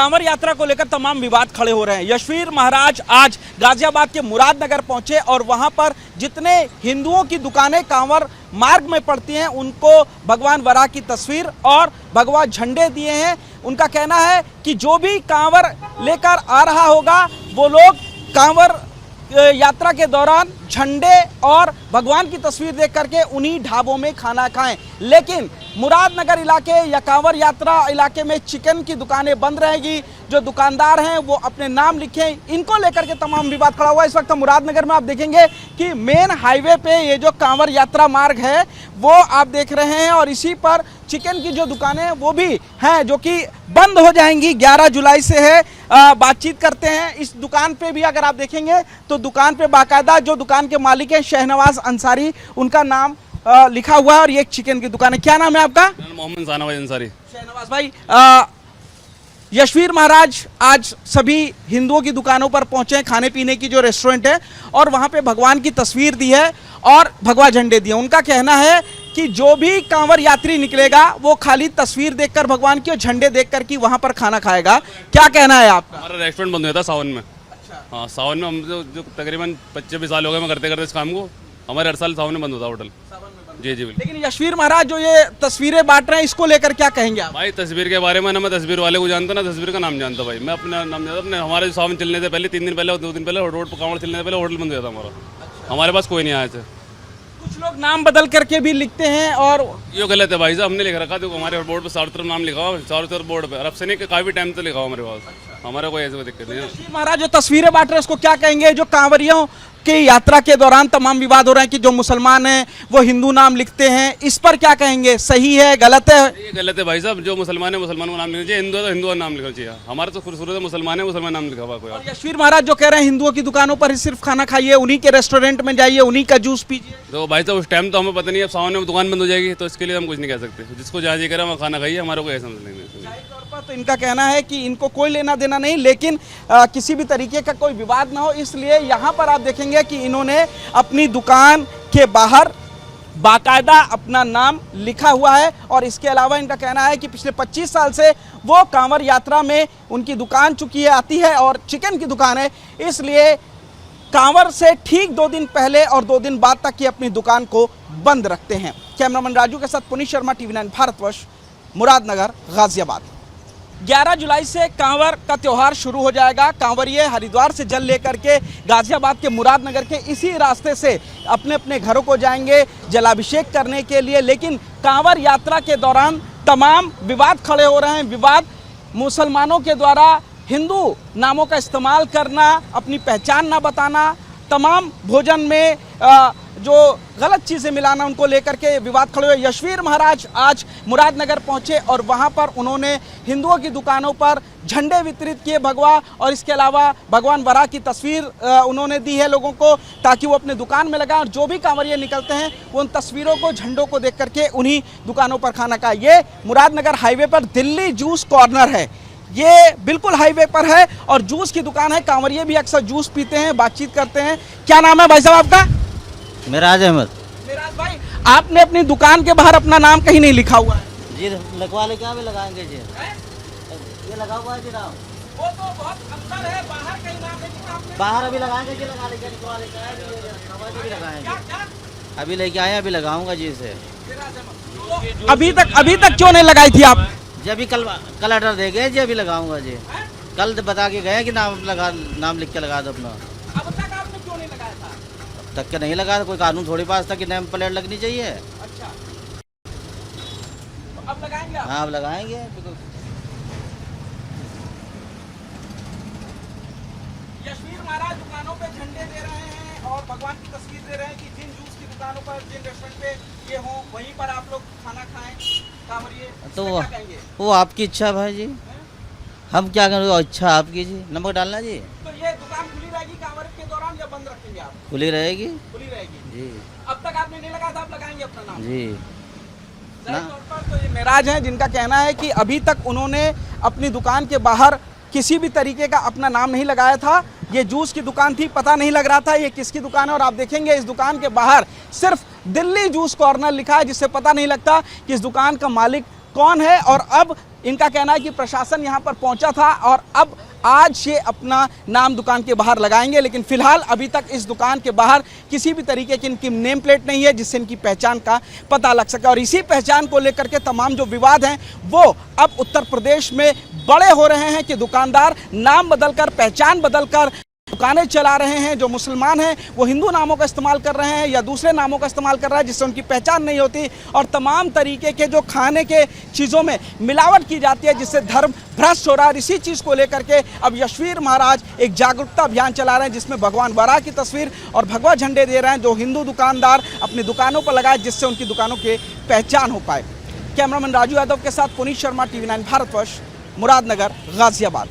कांवर यात्रा को लेकर तमाम विवाद खड़े हो रहे हैं। यशवीर महाराज आज गाजियाबाद के मुरादनगर पहुंचे और वहां पर जितने हिंदुओं की दुकानें कांवर मार्ग में पड़ती हैं उनको भगवान वराह की तस्वीर और भगवा झंडे दिए हैं। उनका कहना है कि जो भी कांवर लेकर आ रहा होगा वो लोग कांवर यात्रा के दौरान झंडे और भगवान की तस्वीर देख करके उन्हीं ढाबों में खाना खाएं। लेकिन मुरादनगर इलाके या कांवर यात्रा इलाके में चिकन की दुकानें बंद रहेगी। जो दुकानदार हैं वो अपने नाम लिखें, इनको लेकर के तमाम विवाद खड़ा हुआ है। इस वक्त मुरादनगर में आप देखेंगे कि मेन हाईवे पे ये जो कांवर यात्रा मार्ग है वो आप देख रहे हैं और इसी पर चिकन की जो दुकानें हैं वो भी हैं जो कि बंद हो जाएंगी। 11 जुलाई से है। बातचीत करते हैं। इस दुकान पे भी अगर आप देखेंगे तो दुकान पे बाकायदा जो दुकान के मालिक हैं शहनवाज अंसारी, उनका नाम लिखा हुआ है और ये एक चिकन की दुकान है। क्या नाम है आपका? मोहम्मद शहनवाज अंसारी। शहनवाज भाई, यशवीर महाराज आज सभी हिंदुओं की दुकानों पर पहुंचे हैं, खाने पीने की जो रेस्टोरेंट है, और वहां पे भगवान की तस्वीर दी है और भगवा झंडे दिए। उनका कहना है कि जो भी कांवर यात्री निकलेगा वो खाली तस्वीर देखकर भगवान की और झंडे देखकर की वहां पर खाना खाएगा। क्या कहना है आपका? हमारा रेस्टोरेंट बंद हुआ था सावन में। अच्छा। हाँ, सावन में हम जो तकरीबन 25 साल हो गए मैं करते करते इस काम को। हमारे हर साल सावन में बंद होता होटल। जी जी बिल्कुल। लेकिन यशवीर महाराज जो ये तस्वीरें बांट रहे हैं इसको लेकर क्या कहेंगे आप? भाई तस्वीर के बारे में ना मैं तस्वीर वाले को जानता ना तस्वीर का नाम जानता। भाई मैं अपना नाम जानता। अपने हमारे सावन चलने से पहले 3 दिन पहले 2 दिन पहले रोड पर कांवड़ चलने से पहले होटल बंद हुआ था हमारा। हमारे पास कोई नहीं आया था। कुछ लोग नाम बदल करके भी लिखते हैं और ये गलत है भाई साहब। हमने लिख रखा देखो हमारे बोर्ड पर चारों तरफ नाम लिखा हुआ, चारों तरफ बोर्ड पे। और अब से नहीं काफी टाइम से लिखा हुआ हमारे पास। हमारा कोई ऐसी दिक्कत नहीं है। यशवीर महाराज जो तस्वीरें बांट रहे हैं उसको क्या कहेंगे? जो कांवरियों की यात्रा के दौरान तमाम विवाद हो रहे हैं कि जो मुसलमान हैं वो हिंदू नाम लिखते हैं, इस पर क्या कहेंगे? सही है, गलत है? ये गलत है भाई साहब। जो मुसलमान है मुसलमान को नाम लिखना चाहिए, हिंदू है तो हिंदू का नाम लिखना चाहिए। हमारा तो शुरू से मुसलमान है, मुसलमान नाम लिखा हुआ कोई। और यशवीर महाराज जो कह रहे हैं हिंदुओं की दुकानों पर ही सिर्फ खाना खाइए, उन्हीं के रेस्टोरेंट में जाइए, उन्हीं का जूस पीजिए। तो भाई साहब उस टाइम तो हमें पता नहीं है, अब सावन में दुकान बंद हो जाएगी तो इसके लिए हम कुछ नहीं कह सकते। जिसको जहाँ जी करें वहाँ खाना खाइए, हमारा कोई ऐसा नहीं है। तो इनका कहना है कि इनको कोई लेना देना नहीं, लेकिन किसी भी तरीके का कोई विवाद ना हो, इसलिए यहाँ पर आप देखेंगे कि इन्होंने अपनी दुकान के बाहर बाकायदा अपना नाम लिखा हुआ है। और इसके अलावा इनका कहना है कि पिछले 25 साल से वो कांवर यात्रा में उनकी दुकान चुकी है आती है और चिकन की दुकान है, इसलिए कांवर से ठीक 2 दिन पहले और 2 दिन बाद तक ये अपनी दुकान को बंद रखते हैं। कैमरामैन राजू के साथ पुनीत शर्मा, TV9 भारतवर्ष, मुरादनगर, गाजियाबाद। 11 जुलाई से कांवर का त्यौहार शुरू हो जाएगा। कांवरिये हरिद्वार से जल लेकर के गाजियाबाद के मुरादनगर के इसी रास्ते से अपने अपने घरों को जाएंगे जलाभिषेक करने के लिए। लेकिन कांवर यात्रा के दौरान तमाम विवाद खड़े हो रहे हैं। विवाद मुसलमानों के द्वारा हिंदू नामों का इस्तेमाल करना, अपनी पहचान ना बताना, तमाम भोजन में जो गलत चीज़ें मिलाना, उनको लेकर के विवाद खड़े हुए। यशवीर महाराज आज मुरादनगर पहुंचे और वहां पर उन्होंने हिंदुओं की दुकानों पर झंडे वितरित किए भगवा, और इसके अलावा भगवान वराह की तस्वीर उन्होंने दी है लोगों को ताकि वो अपने दुकान में लगाएं और जो भी कांवरिये निकलते हैं वो उन तस्वीरों को, झंडों को देख करके उन्हीं दुकानों पर खाना खाए। ये मुरादनगर हाईवे पर दिल्ली जूस कॉर्नर है। ये बिल्कुल हाईवे पर है और जूस की दुकान है। कांवरिये भी अक्सर जूस पीते हैं, बातचीत करते हैं। क्या नाम है भाई साहब आपका? मिराज अहमद। मिराज भाई, आपने अपनी दुकान के बाहर अपना नाम कहीं नहीं लिखा हुआ है? जी लगवा ले, क्या भी लगाएंगे जी? ये लगा हुआ है जी नाम। वो तो बहुत अंदर है, बाहर कहीं नाम नहीं आपने? बाहर अभी लगाएंगे जी, लगा लेंगे, लिखवा लेंगे, भी लगाएंगे। अभी लेके आए, अभी लगाऊंगा जी इसे। अभी तक क्यों नहीं लगाई थी आप? जी अभी कल ऑर्डर दे गए जी, अभी लगाऊंगा जी। कल बता के गए कि नाम लिख के लगा दो अपना। अब तक आपने क्यों नहीं लगाया था? अब तक के नहीं लगा, कोई कानून थोड़ी पास था कि नेम प्लेट लगनी चाहिए। अच्छा, तो अब लगाएंगे आप? हाँ अब लगाएंगे। यशवीर महाराज दुकानों पे झंडे दे रहे हैं और भगवान की तस्वीर दे रहे हैं कि जिन जूस की दुकानों पर, जिन रेस्टोरेंट पे ये हो वहीं पर आप लोग खाना खाएं। कांवरिये तो क्या कहेंगे? वो आपकी इच्छा भाई जी, हम क्या करें? इच्छा आपकी जी, नमक डालना जी। तो ये दुकान खुली रहेगी कांवर के दौरान या बंद रखेंगे आप? खुली रहेगी खुली रहेगी जी। अब तक आपने नहीं लगाया था, आप लगाएंगे अपना नाम? जी जाहिर तौर पर तो ये मेराज हैं जिनका कहना है कि अभी तक उन्होंने अपनी दुकान के बाहर किसी भी तरीके का अपना नाम नहीं लगाया था। ये जूस की दुकान थी, पता नहीं लग रहा था ये किसकी दुकान है। और आप देखेंगे इस दुकान के बाहर सिर्फ दिल्ली जूस कॉर्नर लिखा है, जिससे पता नहीं लगता कि इस दुकान का मालिक कौन है। और अब इनका कहना है कि प्रशासन यहाँ पर पहुंचा था और अब आज ये अपना नाम दुकान के बाहर लगाएंगे, लेकिन फिलहाल अभी तक इस दुकान के बाहर किसी भी तरीके की इनकी नेम प्लेट नहीं है जिससे इनकी पहचान का पता लग सके। और इसी पहचान को लेकर के तमाम जो विवाद हैं वो अब उत्तर प्रदेश में बड़े हो रहे हैं कि दुकानदार नाम बदलकर, पहचान बदलकर दुकानें चला रहे हैं। जो मुसलमान हैं वो हिंदू नामों का इस्तेमाल कर रहे हैं या दूसरे नामों का इस्तेमाल कर रहा है जिससे उनकी पहचान नहीं होती, और तमाम तरीके के जो खाने के चीज़ों में मिलावट की जाती है जिससे धर्म भ्रष्ट हो रहा है। इसी चीज़ को लेकर के अब यशवीर महाराज एक जागरूकता अभियान चला रहे हैं जिसमें भगवान बराह की तस्वीर और भगवा झंडे दे रहे हैं जो हिंदू दुकानदार अपनी दुकानों पर लगाए जिससे उनकी दुकानों की पहचान हो पाए। कैमरामैन राजू यादव के साथ पुनीत शर्मा, TV9 भारतवर्ष, मुरादनगर, गाजियाबाद।